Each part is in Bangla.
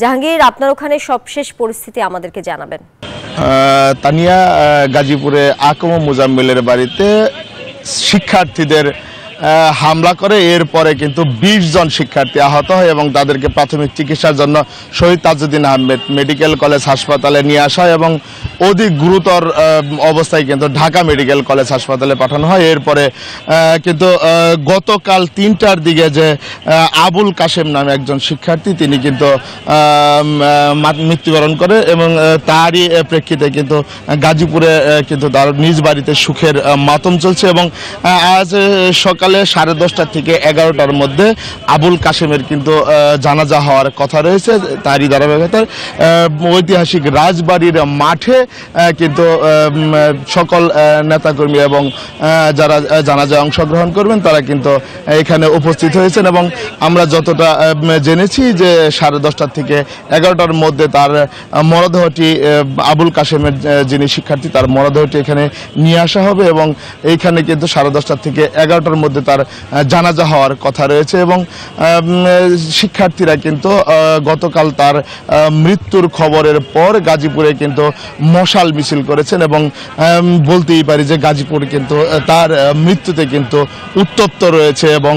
জাহাঙ্গীর, আপনার ওখানে সবশেষ পরিস্থিতি আমাদেরকে জানাবেন। তানিয়া, গাজীপুরে আকম মুজাম্মেলের বাড়িতে শিক্ষার্থীদের হামলা করে এরপরে কিন্তু 20 জন শিক্ষার্থী আহত হয় এবং তাদেরকে প্রাথমিক চিকিৎসার জন্য শহীদ তাজউদ্দিন আহমেদ মেডিকেল কলেজ হাসপাতালে নিয়ে আসা হয় এবং অধিক গুরুতর অবস্থায় কিন্তু ঢাকা মেডিকেল কলেজ হাসপাতালে পাঠানো হয়। এরপরে কিন্তু গতকাল 3টার দিকে যে আবুল কাশেম নামে একজন শিক্ষার্থী তিনি কিন্তু মৃত্যুবরণ করে এবং তারই প্রেক্ষিতে কিন্তু গাজীপুরে কিন্তু তার নিজ বাড়িতে সুখের মাতম চলছে এবং আজ সকালে 10:30 থেকে 11টার মধ্যে আবুল কাশেমের কিন্তু জানাজা হওয়ার কথা রয়েছে। তারই ধারাবাহিকতায় ঐতিহাসিক রাজবাড়ির মাঠে কিন্তু সকল নেতাকর্মী এবং যারা জানাজায় অংশগ্রহণ করবেন তারা কিন্তু এখানে উপস্থিত হয়েছেন এবং আমরা যতটা জেনেছি যে 10:30 থেকে 11টার মধ্যে তার মরদেহটি আবুল কাশেমের যিনি শিক্ষার্থী তার মরদেহটি এখানে নিয়ে আসা হবে এবং এইখানে কিন্তু 10:30 থেকে 11টার মধ্যে তার জানাজা হওয়ার কথা রয়েছে এবং শিক্ষার্থীরা কিন্তু গতকাল তার মৃত্যুর খবরের পর গাজীপুরে কিন্তু মশাল মিছিল করেছেন এবং বলতেই পারি যে গাজীপুর কিন্তু তার মৃত্যুতে কিন্তু উত্তপ্ত রয়েছে এবং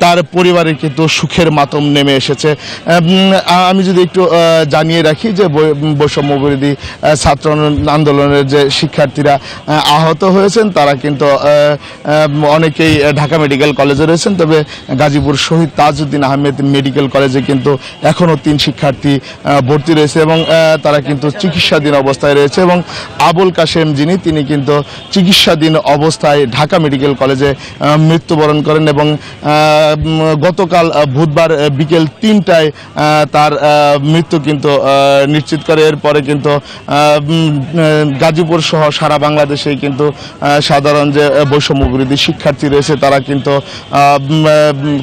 তার পরিবারের কিন্তু সুখের মাতম নেমে এসেছে। আমি যদি একটু জানিয়ে রাখি যে বৈষম্য বিরোধী ছাত্র আন্দোলনের যে শিক্ষার্থীরা আহত হয়েছেন তারা কিন্তু অনেকেই ঢাকা মেডিকেল কলেজে রয়েছেন, তবে গাজীপুর শহীদ তাজউদ্দিন আহমেদ মেডিকেল কলেজে কিন্তু এখনও 3 শিক্ষার্থী ভর্তি রয়েছে এবং তারা কিন্তু চিকিৎসাধীন অবস্থায় রয়েছে এবং আবুল কাশেম তিনি কিন্তু চিকিৎসাধীন অবস্থায় ঢাকা মেডিকেল কলেজে মৃত্যুবরণ করেন এবং গতকাল বুধবার বিকেল 3টায় তার মৃত্যু কিন্তু নিশ্চিত করে। এরপরে কিন্তু গাজীপুর সহ সারা বাংলাদেশে কিন্তু সাধারণ যে বৈষম্য বিরোধী শিক্ষার্থী রয়েছে তারা কিন্তু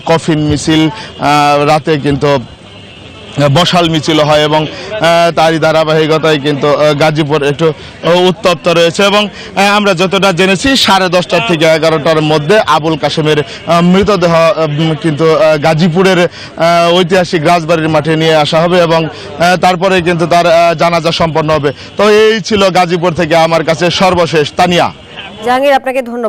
কফিন মিছিল, রাতে কিন্তু মশাল মিছিল হয় এবং তারই ধারাবাহিকতায় কিন্তু গাজীপুর একটু উত্তপ্ত রয়েছে এবং আমরা যতটা জেনেছি 10:30 থেকে 11টার মধ্যে আবুল কাশেমের মৃতদেহ কিন্তু গাজীপুরের ঐতিহাসিক রাজবাড়ির মাঠে নিয়ে আসা হবে এবং তারপরে কিন্তু তার জানাজা সম্পন্ন হবে। তো এই ছিল গাজীপুর থেকে আমার কাছে সর্বশেষ। তানিয়া। জাহাঙ্গীর, আপনাকে ধন্যবাদ।